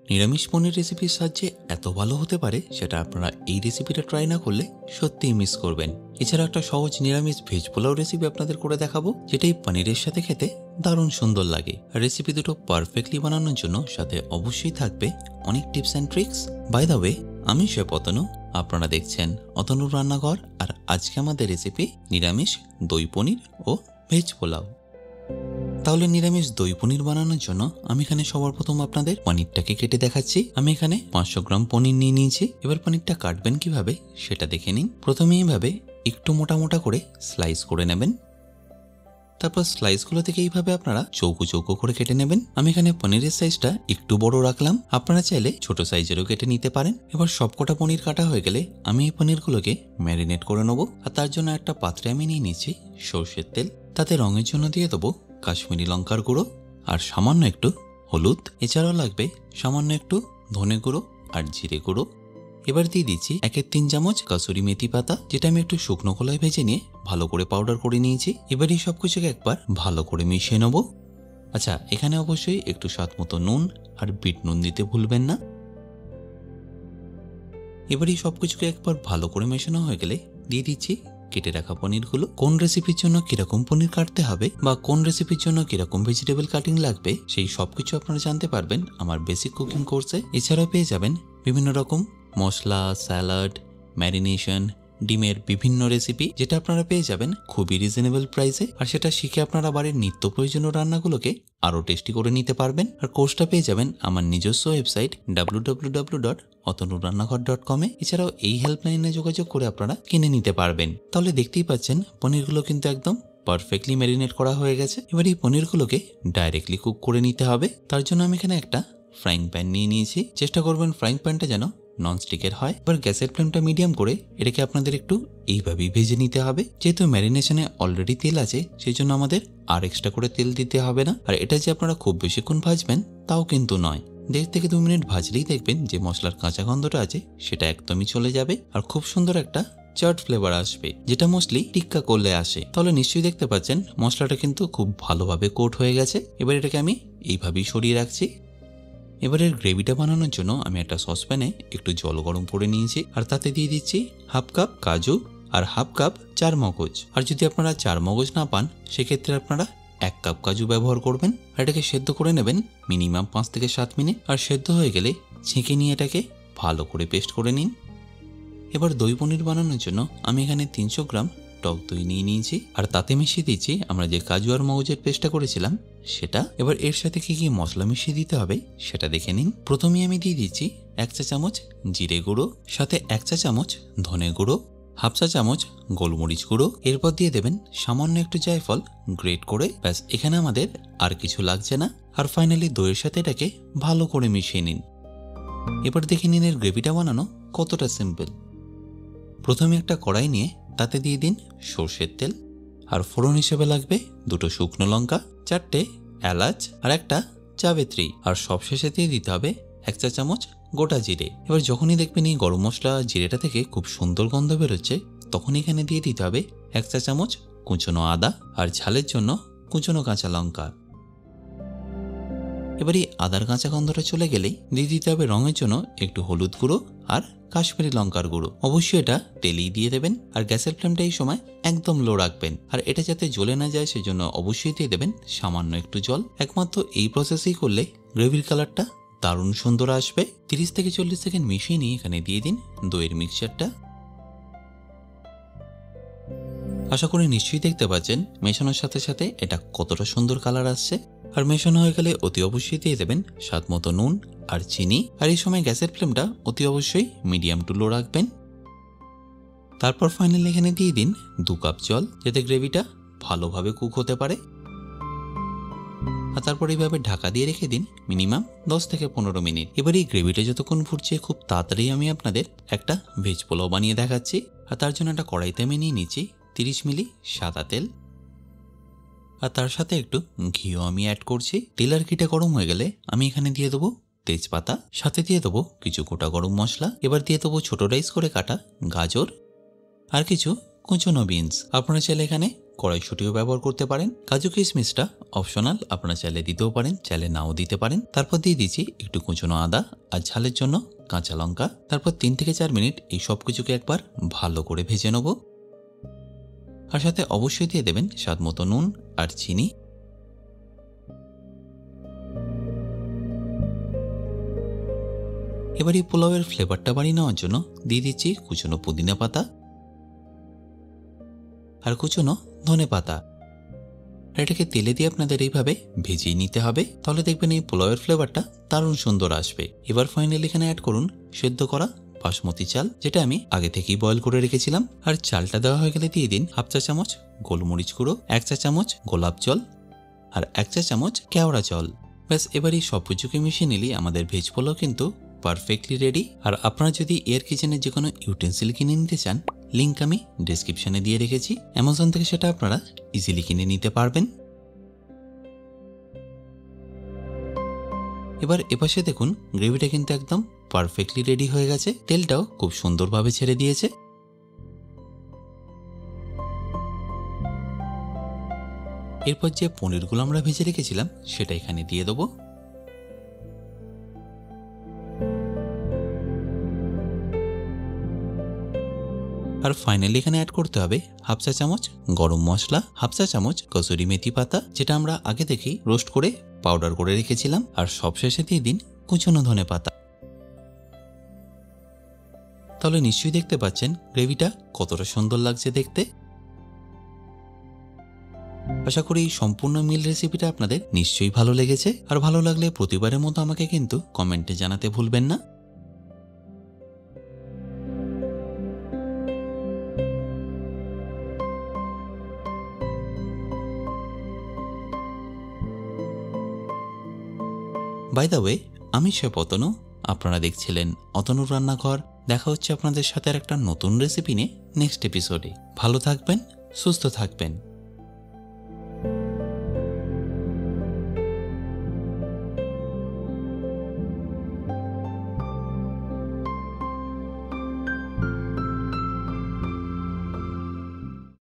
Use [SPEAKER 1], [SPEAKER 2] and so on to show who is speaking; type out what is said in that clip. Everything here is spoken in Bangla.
[SPEAKER 1] নিরামিষ পনির রেসিপির সাহায্যে এত ভালো হতে পারে সেটা আপনারা এই রেসিপিটা ট্রাই না করলে সত্যিই মিস করবেন। এছাড়া একটা সহজ নিরামিষ ভেজ পোলাও রেসিপি আপনাদের করে দেখাবো, যেটাই পনিরের সাথে খেতে দারুণ সুন্দর লাগে। রেসিপি দুটো পারফেক্টলি বানানোর জন্য সাথে অবশ্যই থাকবে অনেক tips and tricks. By the way, আমি শেফ অতনু, আপনারা দেখছেন অতনুর রান্নাঘর। আর আজকে আমাদের রেসিপি নিরামিষ দই পনির ও ভেজ পোলাও। তাহলে নিরামিষ দই পনির বানানোর জন্য আমি এখানে সবার প্রথম আপনাদের পনিরটাকে কেটে দেখাচ্ছি। আমি এখানে 500 গ্রাম পনির নিয়ে নিয়েছি। এবার পনিরটা কাটবেন কিভাবে সেটা দেখে নিন। প্রথমে এইভাবে একটু মোটা মোটা করে স্লাইস করে নেবেন। তারপর স্লাইসগুলো থেকে এইভাবে আপনারা চৌকো চৌকো করে কেটে নেবেন। আমি এখানে পনিরের সাইজটা একটু বড় রাখলাম, আপনারা চাইলে ছোট সাইজেরও কেটে নিতে পারেন। এবার সবকটা পনির কাটা হয়ে গেলে আমি এই পনিরগুলোকে ম্যারিনেট করে নেবো। আর তার জন্য একটা পাত্রে আমি নিয়ে নিচ্ছি সর্ষের তেল। তাতে রঙের জন্য দিয়ে দেবো কাশ্মীরি লঙ্কার গুঁড়ো আর সামান্য একটু হলুদ। এছাড়াও লাগবে সামান্য একটু ধনে গুঁড়ো আর জিরে গুঁড়ো। এবার দিয়ে দিচ্ছি 1-3 চামচ কাসুরি মেথি পাতা, যেটা আমি একটু শুকনো খোলায় ভেজে নিয়ে ভালো করে পাউডার করে নিয়েছি। এবার এই সবকিছুকে একবার ভালো করে মিশিয়ে নেব। আচ্ছা, এখানে অবশ্যই একটু স্বাদ মতো নুন আর বিট নুন দিতে ভুলবেন না। এবার এই সবকিছুকে একবার ভালো করে মেশানো হয়ে গেলে দিয়ে দিচ্ছি কেটে রাখা পনিরগুলো। কোন রেসিপির জন্য কিরকম পনির কাটতে হবে বা কোন রেসিপির জন্য কিরকম ভেজিটেবল কাটিং লাগবে সেই সবকিছু আপনারা জানতে পারবেন আমার বেসিক কুকিং কোর্সে। এছাড়াও পেয়ে যাবেন বিভিন্ন রকম মশলা, স্যালাড, ম্যারিনেশন, ডিমের বিভিন্ন রেসিপি, যেটা আপনারা পেয়ে যাবেন খুবই রিজনেবল প্রাইসে। আর সেটা শিখে আপনারা বাড়ির নিত্য প্রয়োজনীয় রান্নাগুলোকে আরও টেস্টি করে নিতে পারবেন। আর কোর্সটা পেয়ে যাবেন আমার নিজস্ব ওয়েবসাইট www.atanurrannaghar.com এ। এছাড়াও এই হেল্পলাইনে যোগাযোগ করে আপনারা কিনে নিতে পারবেন। তাহলে দেখতেই পাচ্ছেন পনিরগুলো কিন্তু একদম পারফেক্টলি ম্যারিনেট করা হয়ে গেছে। এবার এই পনিরগুলোকে ডাইরেক্টলি কুক করে নিতে হবে। তার জন্য আমি এখানে একটা ফ্রাইং প্যান নিয়ে নিয়েছি। চেষ্টা করবেন ফ্রাইং প্যানটা যেন ননস্টিকের হয়। এবার গ্যাসের ফ্লেমটা মিডিয়াম করে এটাকে আপনাদের একটু এইভাবেই ভেজে নিতে হবে। যেহেতু ম্যারিনেশনে অলরেডি তেল আছে, সেই জন্য আমাদের আর এক্সট্রা করে তেল দিতে হবে না। আর এটা যে আপনারা খুব বেশিক্ষণ ভাজবেন তাও কিন্তু নয়। 1.5 থেকে 2 মিনিট ভাজলেই দেখবেন যে মশলার কাঁচা গন্ধটা আছে সেটা একদমই চলে যাবে আর খুব সুন্দর একটা চাট ফ্লেভার আসবে, যেটা মোস্টলি টিক্কা করলে আসে। তাহলে নিশ্চয়ই দেখতে পাচ্ছেন মশলাটা কিন্তু খুব ভালোভাবে কোট হয়ে গেছে। এবার এটাকে আমি এইভাবেই সরিয়ে রাখছি। এবারের গ্রেভিটা বানানোর জন্য আমি একটা সসপ্যানে একটু জল গরম করে নিয়েছি আর তাতে দিয়ে দিচ্ছি 1/2 কাপ কাজু আর 1/2 কাপ চারমগজ। আর যদি আপনারা চারমগজ না পান সেক্ষেত্রে আপনারা 1 কাপ কাজু ব্যবহার করবেন। আর এটাকে সেদ্ধ করে নেবেন মিনিমাম 5 থেকে 7 মিনিট। আর সেদ্ধ হয়ে গেলে ছেঁকে নিয়ে এটাকে ভালো করে পেস্ট করে নিন। এবার দই পনির বানানোর জন্য আমি এখানে 300 গ্রাম টক দই নিয়ে নিয়েছি আর তাতে মিশিয়ে দিচ্ছি আমরা যে কাজু আর মগজের পেস্টটা করেছিলাম সেটা। এবার এর সাথে কি কি মশলা মিশিয়ে দিতে হবে সেটা দেখে নিন। প্রথমে আমি দিয়ে দিচ্ছি 1 চা চামচ জিরে গুঁড়ো, সাথে 1 চা চামচ ধনে গুঁড়ো, 1/2 চা চামচ গোলমরিচ গুঁড়ো। এরপর দিয়ে দেবেন সামান্য একটু জায়ফল গ্রেট করে। ব্যাস, এখানে আমাদের আর কিছু লাগছে না। আর ফাইনালি দইয়ের সাথে এটাকে ভালো করে মিশিয়ে নিন। এবার দেখে নিন এর গ্রেভিটা বানানো কতটা সিম্পল। প্রথমে একটা কড়াই নিয়ে তাতে দিয়ে দিন সর্ষের তেল আর ফোড়ন হিসেবে লাগবে 2টো শুকনো লঙ্কা, 4টে এলাচ আর একটা জাবিত্রী। আর সবশেষে দিয়ে দিতে হবে 1 চা চামচ গোটা জিরে। এবার যখনই দেখবেন এই গরম মশলা জিরেটা থেকে খুব সুন্দর গন্ধ বেরোচ্ছে, তখন এখানে দিয়ে দিতে হবে 1 চা চামচ কুচনো আদা আর ঝালের জন্য কুচনো কাঁচা লঙ্কা। এবার এই আদার কাঁচা গন্ধটা চলে গেলেই দিয়ে দিতে হবে রঙের জন্য একটু হলুদ গুঁড়ো আর কাশ্মীরি লঙ্কার গুঁড়ো। অবশ্যই এটা তেলেই দিয়ে দেবেন আর গ্যাসের ফ্লেমটা এই সময় একদম লো রাখবেন। আর এটা যাতে জ্বলে না যায় সেজন্য অবশ্যই দিয়ে দেবেন সামান্য একটু জল। একমাত্র এই প্রসেসেই করলে গ্রেভির কালারটা দারুণ সুন্দর আসবে। 30 থেকে 40 সেকেন্ড মিশিয়ে নিয়ে এখানে দিয়ে দিন দইয়ের মিক্সচারটা। আশা করি নিশ্চয়ই দেখতে পাচ্ছেন মেশানোর সাথে সাথে এটা কতটা সুন্দর কালার আসছে। আর মেশানো হয়ে গেলে অতি অবশ্যই দিয়ে দেবেন স্বাদ মতো নুন আর চিনি। আর এই সময় গ্যাসের ফ্লেমটা অতি অবশ্যই মিডিয়াম টু লো রাখবেন। তারপর ফাইনালি এখানে দিয়ে দিন 2 কাপ জল, যাতে গ্রেভিটা ভালোভাবে কুক হতে পারে। আর তারপর এইভাবে ঢাকা দিয়ে রেখে দিন মিনিমাম 10 থেকে 15 মিনিট। এবার এই গ্রেভিটা যতক্ষণ ফুটছে খুব তাড়াতাড়ি আমি আপনাদের একটা ভেজ পোলাও বানিয়ে দেখাচ্ছি। আর তার জন্য একটা কড়াইতে আমি নিয়ে নিচ্ছি 30 মিলি সাদা তেল আর তার সাথে একটু ঘিও আমি অ্যাড করছি। তেল আর ঘিটা গরম হয়ে গেলে আমি এখানে দিয়ে দেবো তেজপাতা, সাথে দিয়ে দেবো কিছু গোটা গরম মশলা। এবার দিয়ে দেবো ছোট রাইস করে কাটা গাজর আর কিছু কুচনো বিনস। আপনারা চাইলে এখানে কড়াইশুঁটিও ব্যবহার করতে পারেন। কাজু কিশমিশটা অপশনাল, আপনারা চাইলে দিতেও পারেন, চাইলে নাও দিতে পারেন। তারপর দিয়ে দিচ্ছি একটু কুচনো আদা আর ঝালের জন্য কাঁচা লঙ্কা। তারপর 3 থেকে 4 মিনিট এই সব কিছুকে একবার ভালো করে ভেজে নেব। আর সাথে অবশ্যই দিয়ে দেবেন স্বাদ মতো নুন আর চিনি। এবার এই পোলাওয়ের ফ্লেভারটা বাড়িয়ে নেওয়ার জন্য দিয়ে দিচ্ছি কুচনো পুদিনা পাতা আর কুচনো ধনে পাতা। এটাকে তেলে দিয়ে আপনাদের এইভাবে ভেজেই নিতে হবে, তাহলে দেখবেন এই পোলাওয়ের ফ্লেভারটা দারুণ সুন্দর আসবে। এবার ফাইনালি এখানে অ্যাড করুন সেদ্ধ করা বাসমতি চাল, যেটা আমি আগে থেকেই বয়েল করে রেখেছিলাম। আর চালটা দেওয়া হয়ে গেলে দিয়ে দিন হাফ চা চামচ গোলমরিচ গুঁড়ো, 1 চা চামচ গোলাপ জল আর 1 চা চামচ কেওড়া জল। ব্যাস, এবার এই সব কিছুকে মিশিয়ে নিলেই আমাদের ভেজ পোলাও কিন্তু পারফেক্টলি রেডি। আর আপনারা যদি এয়ার কিচেনের যে কোনো ইউটেন্সিল কিনে নিতে চান, লিঙ্ক আমি ডেসক্রিপশনে দিয়ে রেখেছি, অ্যামাজন থেকে সেটা আপনারা ইজিলি কিনে নিতে পারবেন। এবার এপাশে দেখুন গ্রেভিটা কিন্তু একদম পারফেক্টলি রেডি হয়ে গেছে, তেলটাও খুব সুন্দরভাবে ছেড়ে দিয়েছে। এরপর যে পনিরগুলো আমরা ভেজে রেখেছিলাম সেটা এখানে দিয়ে দেবো। আর ফাইনালি এখানে অ্যাড করতে হবে হাফ চা চামচ গরম মশলা, হাফ চা চামচ কসুরি মেথি পাতা, যেটা আমরা আগে থেকেই রোস্ট করে পাউডার করে রেখেছিলাম। আর সবশেষে দিয়ে দিন কুচনো ধনে পাতা। তাহলে নিশ্চয়ই দেখতে পাচ্ছেন গ্রেভিটা কতটা সুন্দর লাগছে দেখতে। আশা করি এই সম্পূর্ণ মিল রেসিপিটা আপনাদের নিশ্চয়ই ভালো লেগেছে। আর ভালো লাগলে প্রতিবারের মতো আমাকে কিন্তু কমেন্টে জানাতে ভুলবেন না। বাই দ্য ওয়ে, আমি শেফ অতনু, আপনারা দেখছিলেন অতনুর রান্নাঘর। দেখা হচ্ছে আপনাদের সাথে আর একটা নতুন রেসিপি নিয়ে নেক্সট এপিসোডে। ভালো থাকবেন, সুস্থ থাকবেন।